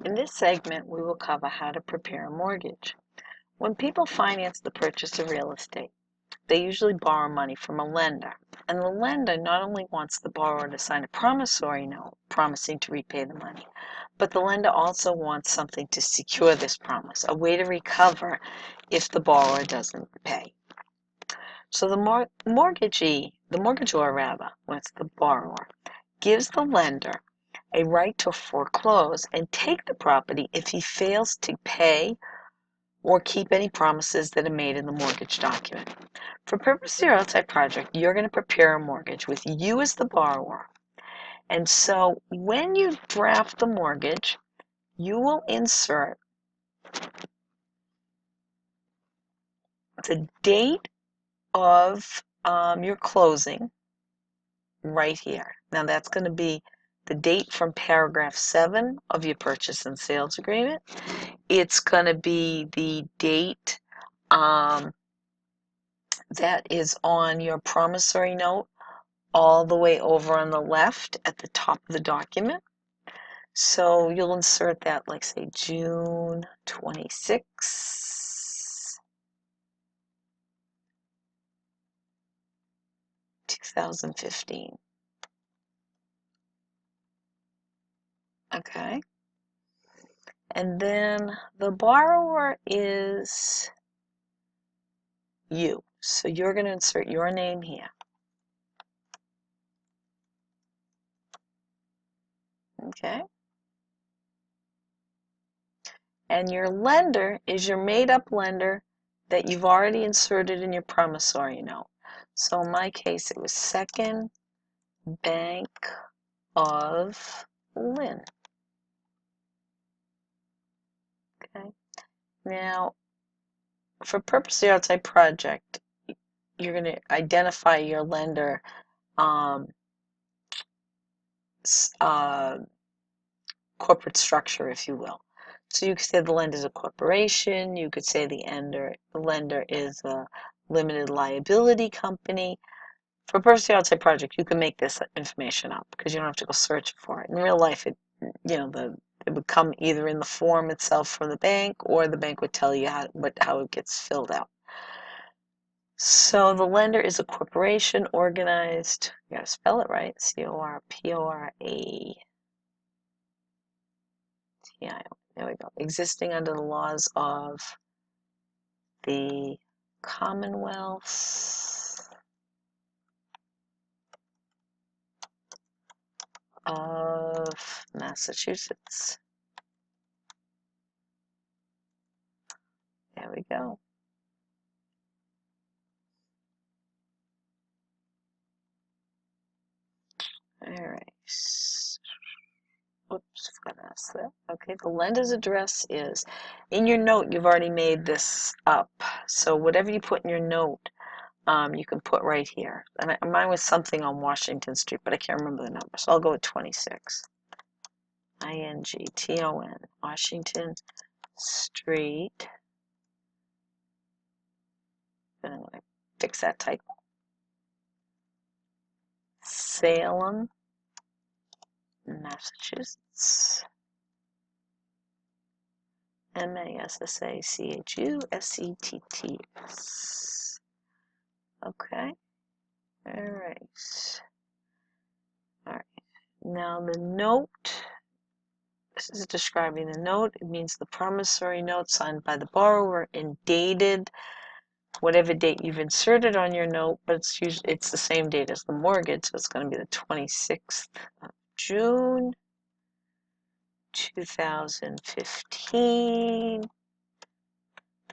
In this segment, we will cover how to prepare a mortgage. When people finance the purchase of real estate, they usually borrow money from a lender. And the lender not only wants the borrower to sign a promissory note promising to repay the money, but the lender also wants something to secure this promise, a way to recover if the borrower doesn't pay. So the mortgagor rather, when it's the borrower, gives the lender a right to foreclose and take the property if he fails to pay or keep any promises that are made in the mortgage document. For purposes of your outside project, you're going to prepare a mortgage with you as the borrower. And so when you draft the mortgage, you will insert the date of your closing right here. Now that's going to be the date from paragraph 7 of your purchase and sales agreement. It's going to be the date that is on your promissory note all the way over on the left at the top of the document. So you'll insert that, like say June 26, 2015. Okay. And then the borrower is you. So you're going to insert your name here. Okay. And your lender is your made-up lender that you've already inserted in your promissory note. So in my case, it was Second Bank of Lynn. Okay. Now, for purpose of the outside project, you're going to identify your lender corporate structure, if you will. So you could say the lender is a corporation. You could say the lender is a limited liability company. For a purpose outside project, you can make this information up because you don't have to go searching for it. In real life, it would come either in the form itself from the bank, or the bank would tell you how it gets filled out. So the lender is a corporation organized. You gotta spell it right. C-O-R-P-O-R-A. There we go. Existing under the laws of the Commonwealth of Massachusetts. There we go. All right. Oops, forgot to ask that. Okay, the lender's address is, in your note, you've already made this up. So whatever you put in your note, you can put right here. And mine was something on Washington Street, but I can't remember the number. So I'll go with 26. I-N-G-T-O-N, Washington Street. And I'm going to fix that typo. Salem, Massachusetts. Massachussetts. Okay. All right. All right. Now the note. This is describing the note. It means the promissory note signed by the borrower and dated whatever date you've inserted on your note, but it's the same date as the mortgage, so it's going to be the 26th of June 2015.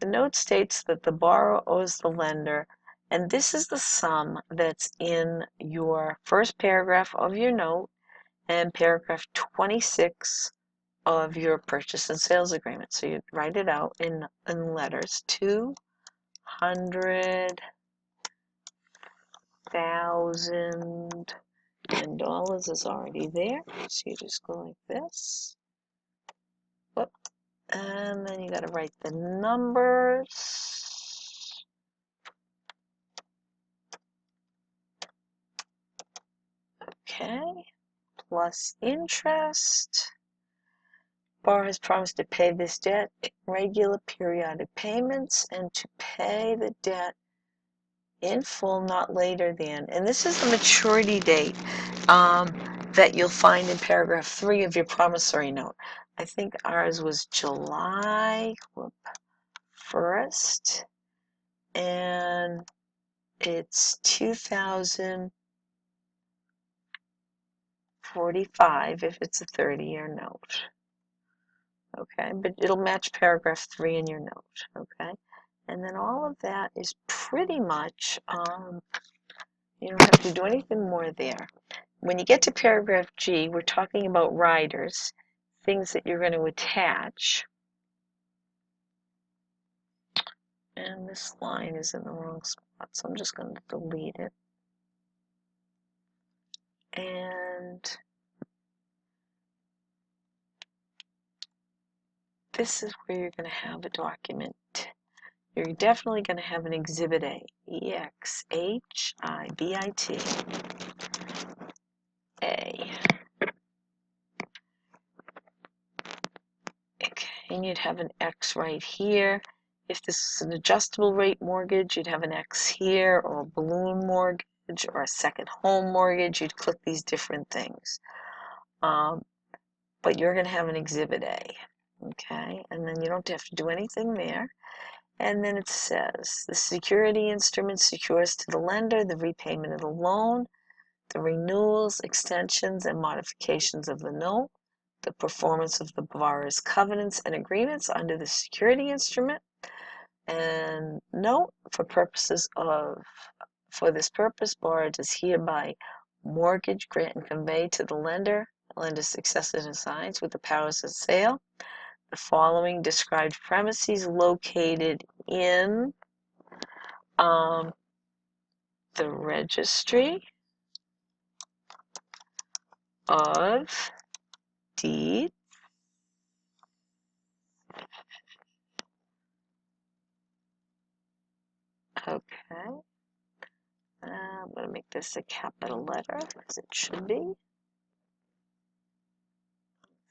The note states that the borrower owes the lender, and this is the sum that's in your first paragraph of your note and paragraph 26 of your purchase and sales agreement. So you write it out in letters. $200,000 is already there. So you just go like this. Whoop. And then you got to write the numbers. Okay. Plus interest. borrower has promised to pay this debt in regular periodic payments and to pay the debt in full not later than, and this is the maturity date that you'll find in paragraph 3 of your promissory note. I think ours was July 1st, and it's 2045 if it's a 30-year note. Okay, but it'll match paragraph 3 in your note. Okay, and then all of that is pretty much, you don't have to do anything more there. When you get to paragraph G, we're talking about riders, things that you're going to attach. And this line is in the wrong spot, so I'm just going to delete it. And this is where you're going to have a document. You're definitely going to have an Exhibit A, E-X-H-I-B-I-T, A. Okay, and you'd have an X right here. If this is an adjustable rate mortgage, you'd have an X here, or a balloon mortgage, or a second home mortgage. You'd click these different things. But you're going to have an Exhibit A. Okay, and then you don't have to do anything there. And then it says, the security instrument secures to the lender the repayment of the loan, the renewals, extensions, and modifications of the note, the performance of the borrower's covenants and agreements under the security instrument, and note, for this purpose, borrower does hereby mortgage, grant, and convey to the lender, lender's successors and assigns with the powers of sale, the following described premises located in the registry of deeds, okay, I'm going to make this a capital letter as it should be.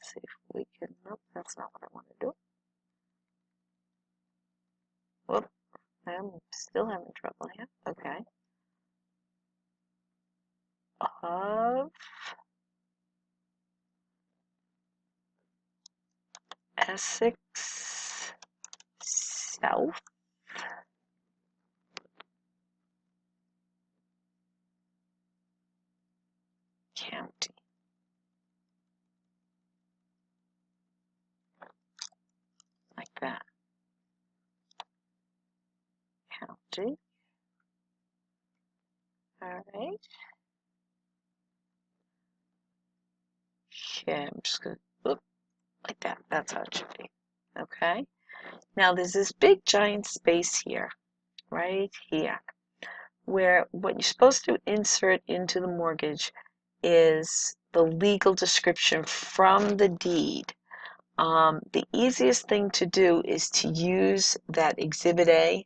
Let's see if we can, nope, that's not what I want to do. Whoop, I'm still having trouble here, okay. Of Essex South County. Like that. County. Alright. Okay, I'm just going to, like that. That's how it should be. Okay. Now there's this big giant space here, right here, where what you're supposed to insert into the mortgage is the legal description from the deed. The easiest thing to do is to use that Exhibit A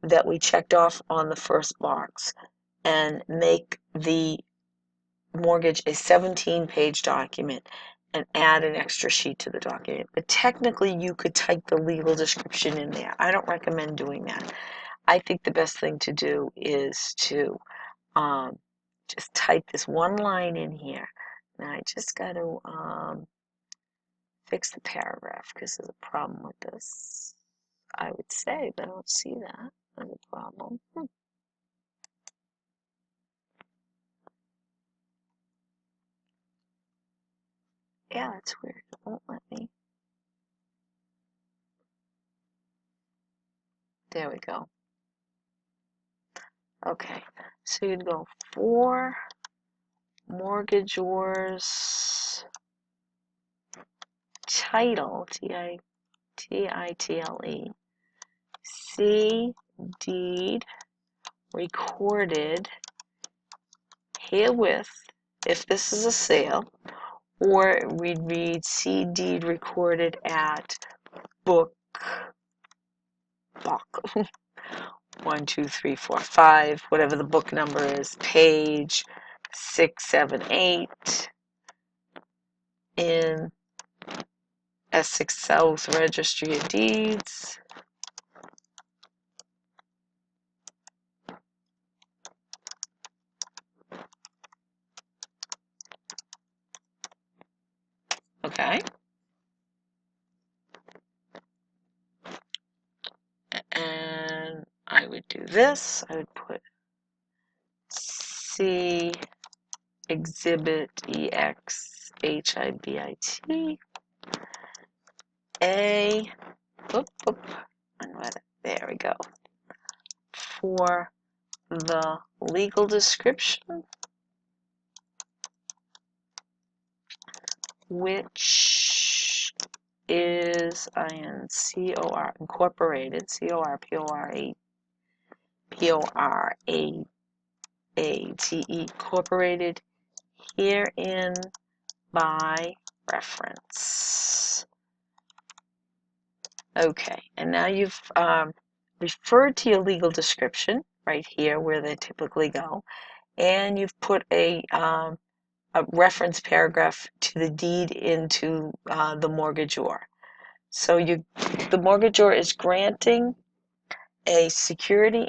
that we checked off on the first box and make the mortgage a 17-page document and add an extra sheet to the document. But technically, you could type the legal description in there. I don't recommend doing that. I think the best thing to do is to just type this one line in here. Now, I just got to fix the paragraph because there's a problem with this. I would say, but I don't see that as a problem. Yeah, that's weird. It won't let me. There we go. Okay, so you'd go for mortgagor's title, T-I-T-L-E, C deed recorded herewith, if this is a sale, or we'd read C deed recorded at book 1, 2, 3, 4, 5, whatever the book number is, page 6, 7, 8 in Essex South Registry of Deeds. Okay. And I would do this. I would put C exhibit EXHIBIT A. Whoop, whoop. There we go. For the legal description, which is INCOR incorporated, CORPORATE incorporated herein by reference. Okay, and now you've referred to your legal description right here where they typically go, and you've put a reference paragraph to the deed into the mortgagor. So the mortgagor is granting a security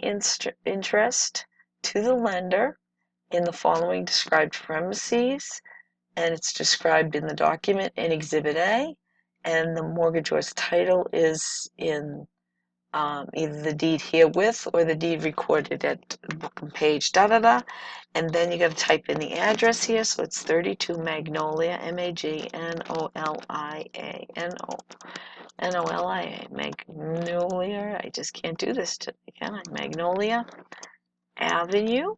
interest to the lender in the following described premises, and it's described in the document in Exhibit A, and the mortgagor's title is in either the deed herewith or the deed recorded at book and page da-da-da, and then you got to type in the address here, so it's 32 Magnolia, Magnolia, Magnolia, I just can't do this today, can I? Magnolia Avenue,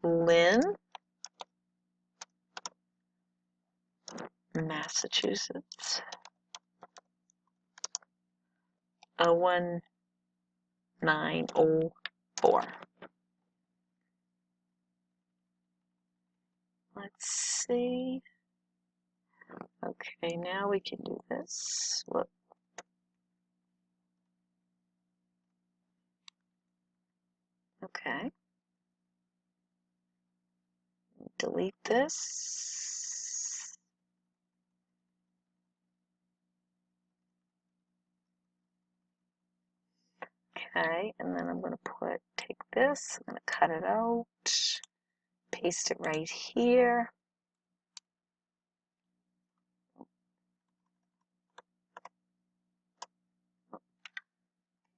Lynn, Massachusetts, 01904. Let's see. Okay, now we can do this. Look. Okay. Delete this. Okay, and then I'm going to take this, I'm going to cut it out, paste it right here.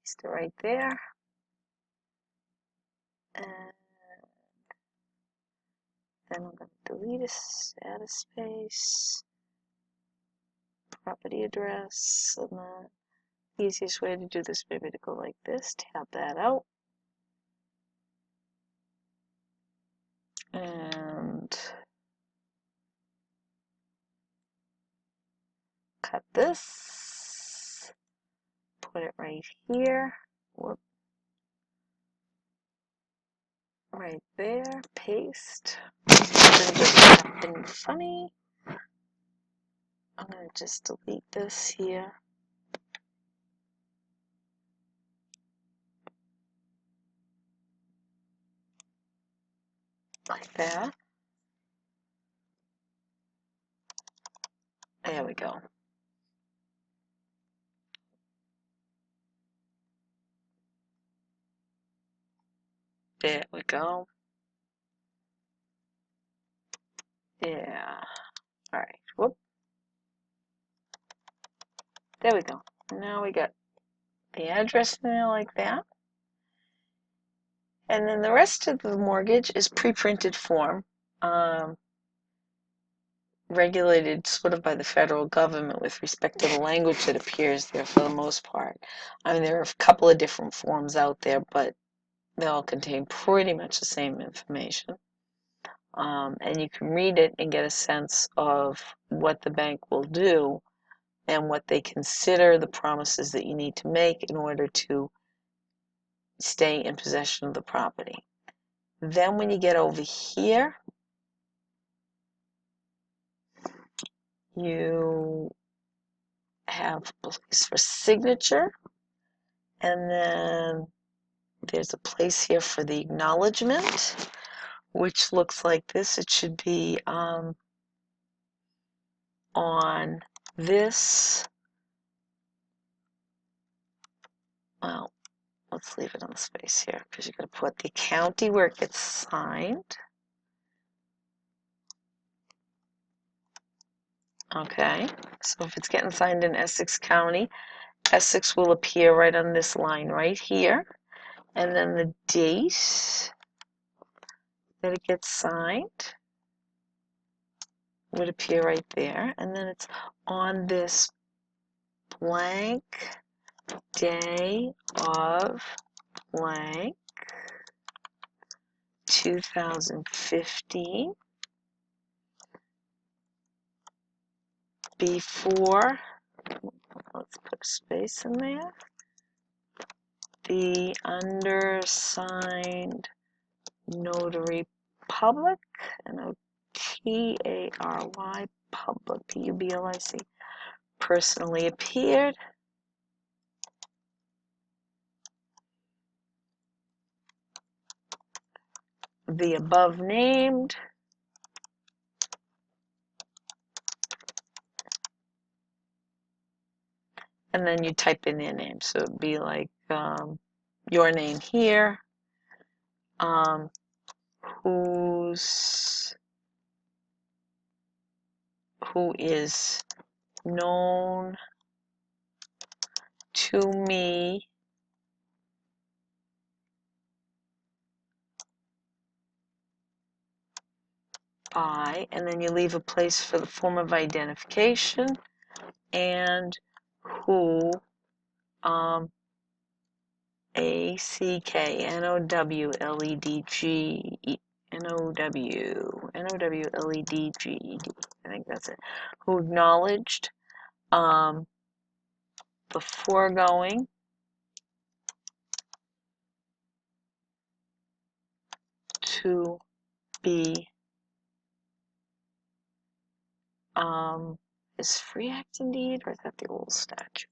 Paste it right there. And then I'm going to delete it, add a space, property address, and the easiest way to do this maybe to go like this, tab that out. And cut this, put it right here, whoop, right there, paste. Something funny. I'm going to just delete this here. Like that. There we go. There we go. Yeah. Alright. Whoop. There we go. Now we got the address in there like that. And then the rest of the mortgage is pre-printed form, regulated sort of by the federal government with respect to the language that appears there for the most part. I mean, there are a couple of different forms out there, but they all contain pretty much the same information. And you can read it and get a sense of what the bank will do and what they consider the promises that you need to make in order to stay in possession of the property. Then when you get over here, you have a place for signature, and then there's a place here for the acknowledgement, which looks like this. It should be on this, well, let's leave it on the space here because you're going to put the county where it gets signed. Okay, so if it's getting signed in Essex County, Essex will appear right on this line right here. And then the date that it gets signed would appear right there. And then it's on this blank day of blank 2015 before, let's put a space in there, the undersigned notary public, N-O-T-A-R-Y, public, P-U-B-L-I-C, personally appeared. The above named and then you type in their name. So it'd be like your name here, who is known to me by, and then you leave a place for the form of identification, and who, A-C-K-N-O-W-L-E-D-G, N-O-W-L-E-D-G-E-D, I think that's it, who acknowledged the foregoing to be, is free act indeed, or is that the old statute?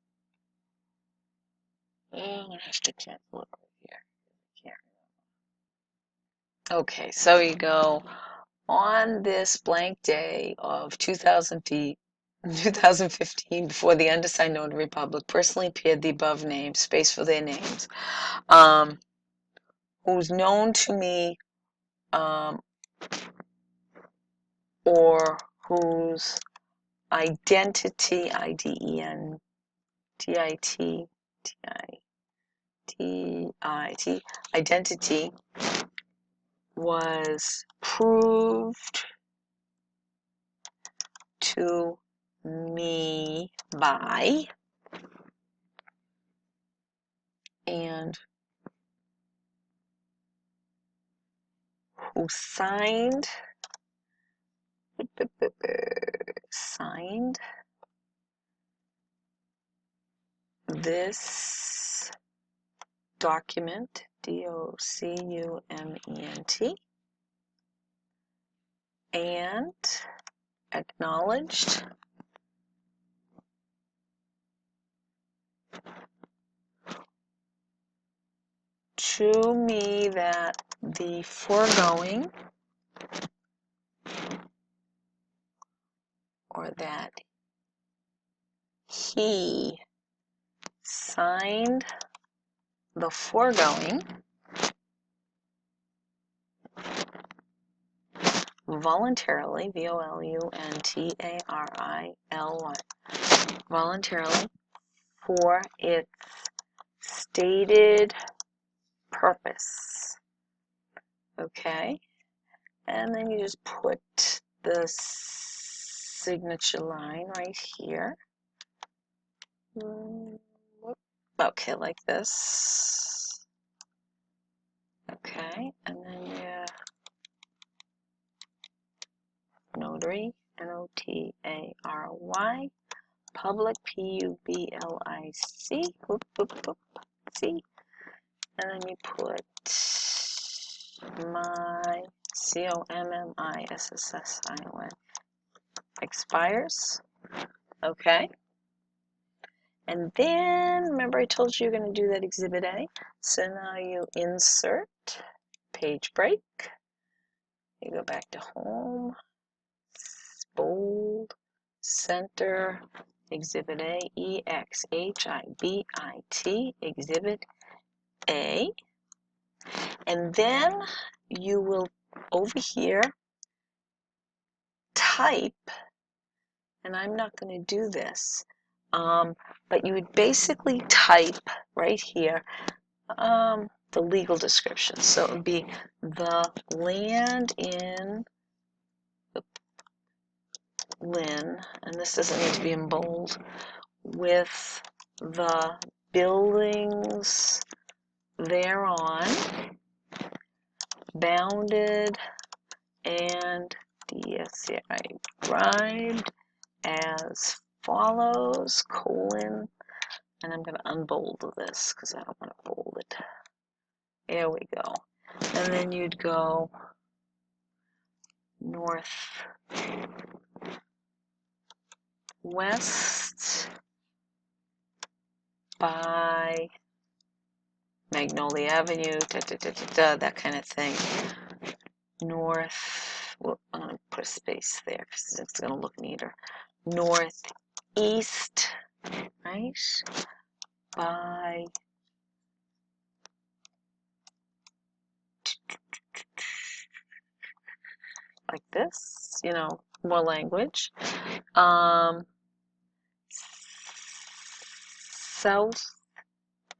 Oh, I'm gonna have to cancel it over here. Can't remember. Okay, so you go on this blank day of 2015 before the undersigned notary public personally appeared the above names, space for their names, who's known to me, or whose identity, I-D-E-N-T-I-T-T-I-T, identity was proved to me by, and who signed this document, D-O-C-U-M-E-N-T, and acknowledged to me that the foregoing, or that he signed the foregoing voluntarily, V-O-L-U-N-T-A-R-I-L-Y, voluntarily, for its stated purpose. Okay, and then you just put the signature line right here. Okay, like this. Okay, and then your notary, N-O-T-A-R-Y, public, P-U-B-L-I-C, whoop, whoop, whoop, C, and then you put my, C-O-M-M-I-S-S-S-I-O-N, expires. Okay. And then, remember I told you you're going to do that Exhibit A? So now you insert, page break, you go back to home, bold, center, Exhibit A, E-X-H-I-B-I-T, Exhibit A. And then you will, over here, type, and I'm not going to do this, but you would basically type right here the legal description. So it would be the land in Lynn, and this doesn't need to be in bold, with the buildings thereon, bounded and described as follows, colon, and I'm going to unbold this because I don't want to bold it. There we go. And then you'd go northwest by Magnolia Avenue, that kind of thing. North, well, I'm going to put a space there because it's going to look neater. Northeast, right, by like this, you know, more language.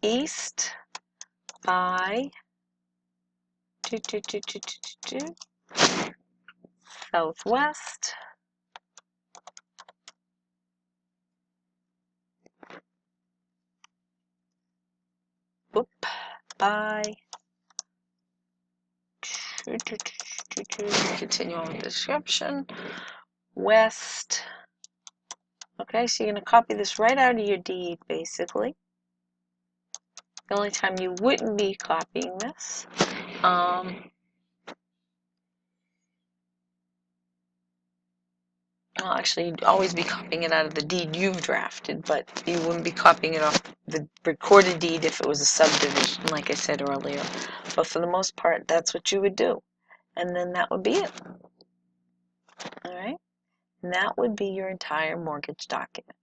Southeast by southwest by continue on with the description, west. Okay, so you're going to copy this right out of your deed, basically. The only time you wouldn't be copying this, well, actually, you'd always be copying it out of the deed you've drafted, but you wouldn't be copying it off the recorded deed if it was a subdivision, like I said earlier. But for the most part, that's what you would do. And then that would be it. All right? And that would be your entire mortgage document.